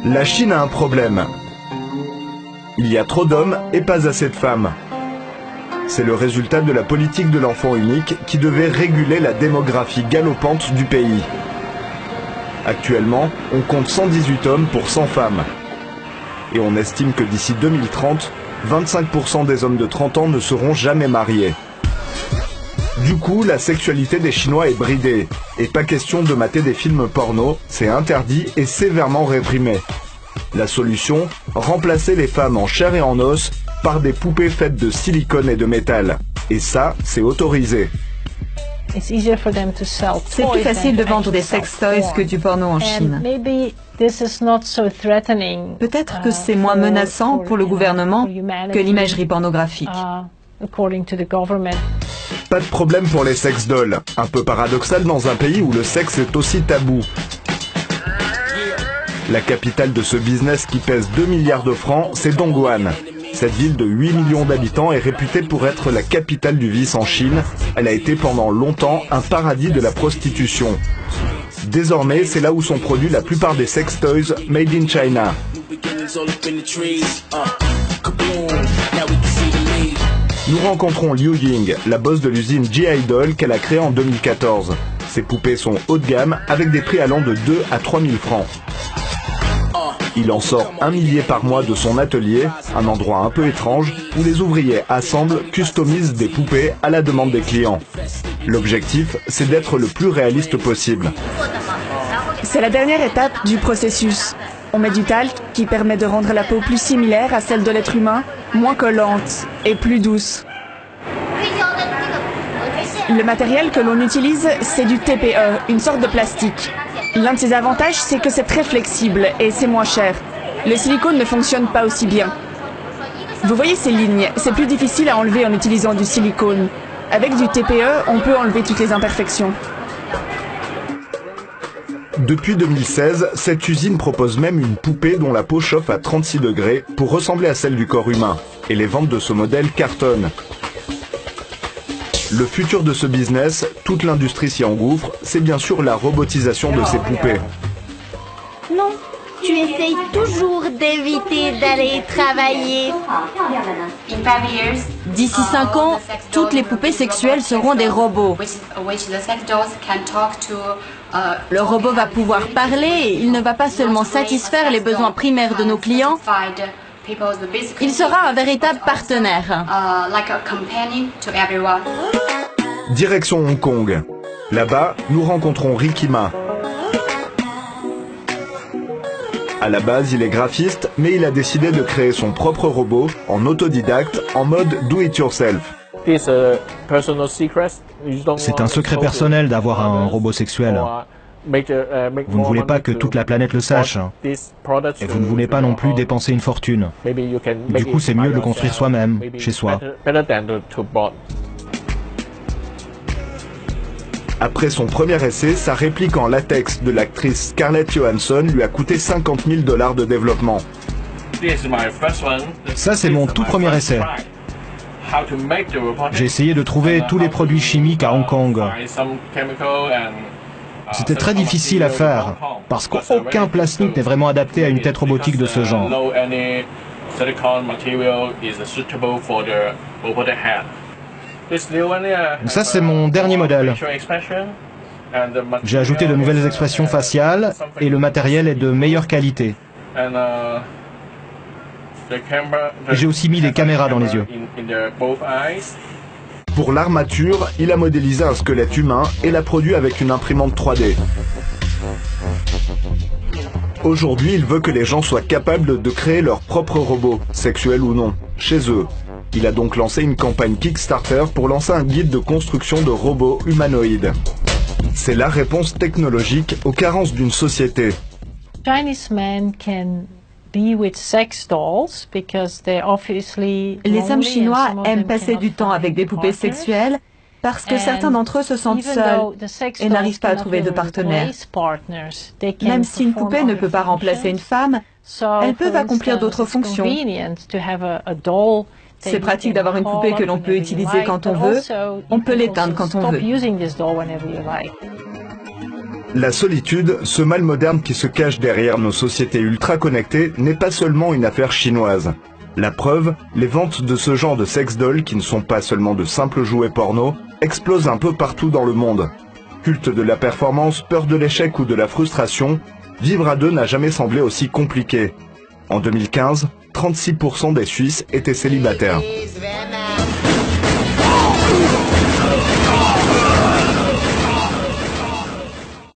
La Chine a un problème. Il y a trop d'hommes et pas assez de femmes. C'est le résultat de la politique de l'enfant unique qui devait réguler la démographie galopante du pays. Actuellement, on compte 118 hommes pour 100 femmes. Et on estime que d'ici 2030, 25% des hommes de 30 ans ne seront jamais mariés. Du coup, la sexualité des Chinois est bridée. Et pas question de mater des films porno, c'est interdit et sévèrement réprimé. La solution, remplacer les femmes en chair et en os par des poupées faites de silicone et de métal. Et ça, c'est autorisé. C'est plus facile de vendre des sex toys que du porno en Chine. Peut-être que c'est moins menaçant pour le gouvernement que l'imagerie pornographique. Pas de problème pour les sex dolls. Un peu paradoxal dans un pays où le sexe est aussi tabou. La capitale de ce business qui pèse 2 milliards de francs, c'est Dongguan. Cette ville de 8 millions d'habitants est réputée pour être la capitale du vice en Chine. Elle a été pendant longtemps un paradis de la prostitution. Désormais, c'est là où sont produits la plupart des sex toys made in China. Nous rencontrons Liu Ying, la boss de l'usine G-Idol qu'elle a créée en 2014. Ces poupées sont haut de gamme avec des prix allant de 2 à 3 000 francs. Il en sort 1 millier par mois de son atelier, un endroit un peu étrange où les ouvriers assemblent, customisent des poupées à la demande des clients. L'objectif, c'est d'être le plus réaliste possible. C'est la dernière étape du processus. On met du talc qui permet de rendre la peau plus similaire à celle de l'être humain, moins collante et plus douce. Le matériel que l'on utilise, c'est du TPE, une sorte de plastique. L'un de ses avantages, c'est que c'est très flexible et c'est moins cher. Le silicone ne fonctionne pas aussi bien. Vous voyez ces lignes, c'est plus difficile à enlever en utilisant du silicone. Avec du TPE, on peut enlever toutes les imperfections. Depuis 2016, cette usine propose même une poupée dont la peau chauffe à 36 degrés pour ressembler à celle du corps humain. Et les ventes de ce modèle cartonnent. Le futur de ce business, toute l'industrie s'y engouffre, c'est bien sûr la robotisation de ces poupées. Non, tu essayes toujours d'éviter d'aller travailler. D'ici 5 ans, toutes les poupées sexuelles seront des robots. Le robot va pouvoir parler et il ne va pas seulement satisfaire les besoins primaires de nos clients, il sera un véritable partenaire. Direction Hong Kong. Là-bas, nous rencontrons Ricky Ma. À la base, il est graphiste, mais il a décidé de créer son propre robot en autodidacte, en mode do-it-yourself. C'est un secret personnel d'avoir un robot sexuel. Vous ne voulez pas que toute la planète le sache. Et vous ne voulez pas non plus dépenser une fortune. Du coup, c'est mieux de le construire soi-même, chez soi. Après son premier essai, sa réplique en latex de l'actrice Scarlett Johansson lui a coûté 50 000 $ de développement. Ça, c'est mon tout premier essai. J'ai essayé de trouver tous les produits chimiques à Hong Kong. C'était très difficile à faire, parce qu'aucun plastique n'est vraiment adapté à une tête robotique de ce genre. Ça, c'est mon dernier modèle. J'ai ajouté de nouvelles expressions faciales et le matériel est de meilleure qualité. J'ai aussi mis des caméras dans les yeux. Pour l'armature, il a modélisé un squelette humain et l'a produit avec une imprimante 3D. Aujourd'hui, il veut que les gens soient capables de créer leur propre robot, sexuel ou non, chez eux. Il a donc lancé une campagne Kickstarter pour lancer un guide de construction de robots humanoïdes. C'est la réponse technologique aux carences d'une société. Les hommes chinois aiment passer du temps avec des poupées sexuelles parce que certains d'entre eux se sentent seuls et n'arrivent pas à trouver de partenaire. Même si une poupée ne peut pas remplacer une femme, elles peuvent accomplir d'autres fonctions. C'est pratique d'avoir une poupée que l'on peut utiliser quand on veut, on peut l'éteindre quand on veut. La solitude, ce mal moderne qui se cache derrière nos sociétés ultra connectées, n'est pas seulement une affaire chinoise. La preuve, les ventes de ce genre de sex dolls, qui ne sont pas seulement de simples jouets porno, explosent un peu partout dans le monde. Culte de la performance, peur de l'échec ou de la frustration, vivre à deux n'a jamais semblé aussi compliqué. En 2015, 36% des Suisses étaient célibataires.